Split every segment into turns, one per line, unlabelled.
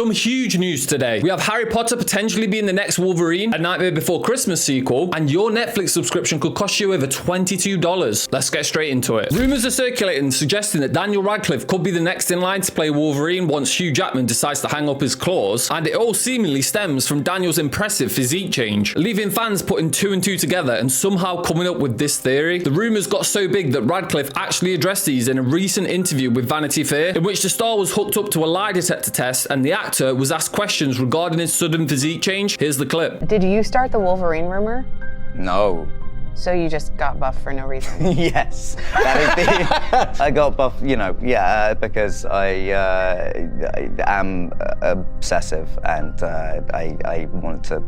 Some huge news today. We have Harry Potter potentially being the next Wolverine, a Nightmare Before Christmas sequel, and your Netflix subscription could cost you over $22. Let's get straight into it. Rumors are circulating suggesting that Daniel Radcliffe could be the next in line to play Wolverine once Hugh Jackman decides to hang up his claws, and it all seemingly stems from Daniel's impressive physique change, leaving fans putting two and two together and somehow coming up with this theory. The rumors got so big that Radcliffe actually addressed these in a recent interview with Vanity Fair, in which the star was hooked up to a lie detector test and the actor was asked questions regarding his sudden physique change. Here's the clip.
Did you start the Wolverine rumor?
No.
So you just got buff for no reason?
Yes. That is the, I got buff, because I am obsessive and I want to,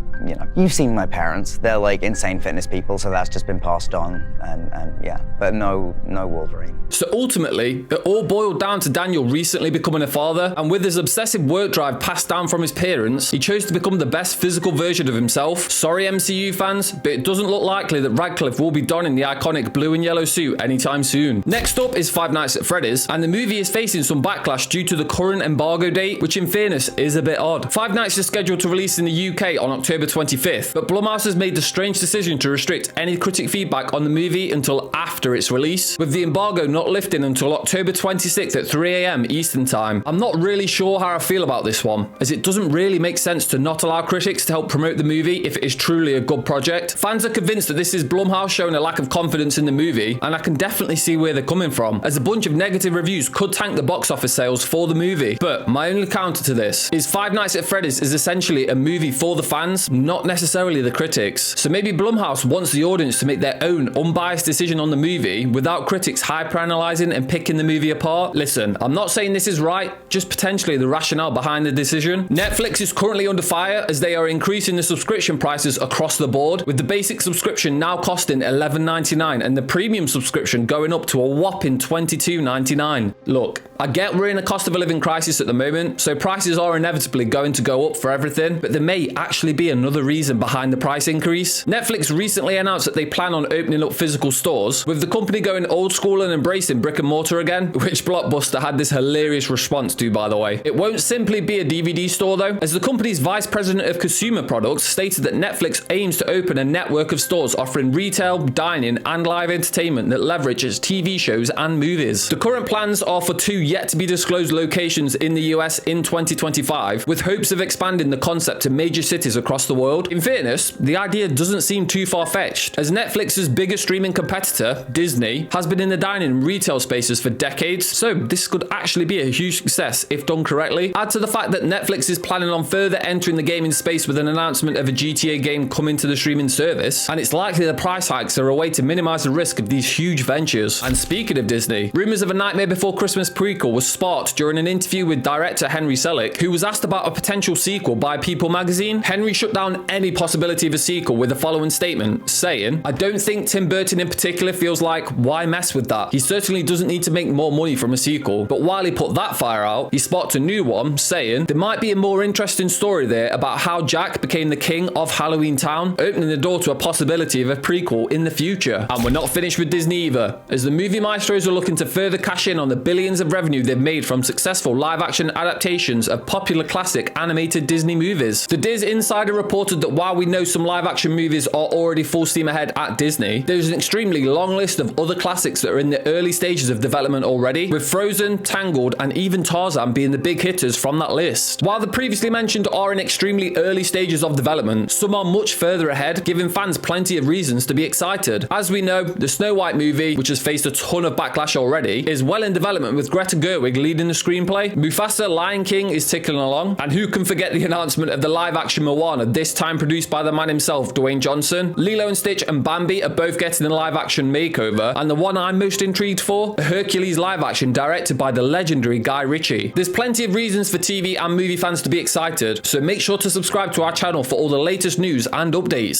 You've seen my parents. They're like insane fitness people, so that's just been passed on and yeah. But no Wolverine.
So ultimately, it all boiled down to Daniel recently becoming a father, and with his obsessive work drive passed down from his parents, he chose to become the best physical version of himself. Sorry MCU fans, but it doesn't look likely that Radcliffe will be donning the iconic blue and yellow suit anytime soon. Next up is Five Nights at Freddy's, and the movie is facing some backlash due to the current embargo date, which in fairness is a bit odd. Five Nights is scheduled to release in the UK on October 25th, but Blumhouse has made the strange decision to restrict any critic feedback on the movie until after its release, with the embargo not lifting until October 26th at 3 AM Eastern Time. I'm not really sure how I feel about this one, as it doesn't really make sense to not allow critics to help promote the movie if it is truly a good project. Fans are convinced that this is Blumhouse showing a lack of confidence in the movie, and I can definitely see where they're coming from, as a bunch of negative reviews could tank the box office sales for the movie. But my only counter to this is Five Nights at Freddy's is essentially a movie for the fans, not necessarily the critics. So maybe Blumhouse wants the audience to make their own unbiased decision on the movie without critics hyper-analyzing and picking the movie apart. Listen, I'm not saying this is right, just potentially the rationale behind the decision. Netflix is currently under fire as they are increasing the subscription prices across the board, with the basic subscription now costing $11.99 and the premium subscription going up to a whopping $22.99. Look, I get we're in a cost of a living crisis at the moment, so prices are inevitably going to go up for everything, but there may actually be another reason behind the price increase. Netflix recently announced that they plan on opening up physical stores, with the company going old school and embracing brick and mortar again, which Blockbuster had this hilarious response to, by the way. It won't simply be a DVD store though, as the company's vice president of consumer products stated that Netflix aims to open a network of stores offering retail, dining and live entertainment that leverage its TV shows and movies. The current plans are for 2 yet to be disclosed locations in the US in 2025, with hopes of expanding the concept to major cities across the world. In fairness, the idea doesn't seem too far-fetched, as Netflix's biggest streaming competitor, Disney, has been in the dining and retail spaces for decades, so this could actually be a huge success if done correctly. Add to the fact that Netflix is planning on further entering the gaming space with an announcement of a GTA game coming to the streaming service, and it's likely the price hikes are a way to minimize the risk of these huge ventures. And speaking of Disney, rumors of a Nightmare Before Christmas prequel was sparked during an interview with director Henry Selick, who was asked about a potential sequel by People magazine. Henry shut down any possibility of a sequel with the following statement, saying, "I don't think Tim Burton in particular feels like, why mess with that? He certainly doesn't need to make more money from a sequel." But while he put that fire out, he sparked a new one, saying, "There might be a more interesting story there about how Jack became the king of Halloween Town, opening the door to a possibility of a prequel in the future." And we're not finished with Disney either, as the movie maestros are looking to further cash in on the billions of revenue they've made from successful live-action adaptations of popular classic animated Disney movies. The Diz Insider reported that while we know some live-action movies are already full steam ahead at Disney, there's an extremely long list of other classics that are in the early stages of development already, with Frozen, Tangled, and even Tarzan being the big hitters from that list. While the previously mentioned are in extremely early stages of development, some are much further ahead, giving fans plenty of reasons to be excited. As we know, the Snow White movie, which has faced a ton of backlash already, is well in development with Greta Gerwig leading the screenplay. Mufasa Lion King is ticking along, and who can forget the announcement of the live-action Moana, this time produced by the man himself, Dwayne Johnson. Lilo and Stitch and Bambi are both getting a live-action makeover, and the one I'm most intrigued for, a Hercules live-action directed by the legendary Guy Ritchie. There's plenty of reasons for TV and movie fans to be excited, so make sure to subscribe to our channel for all the latest news and updates.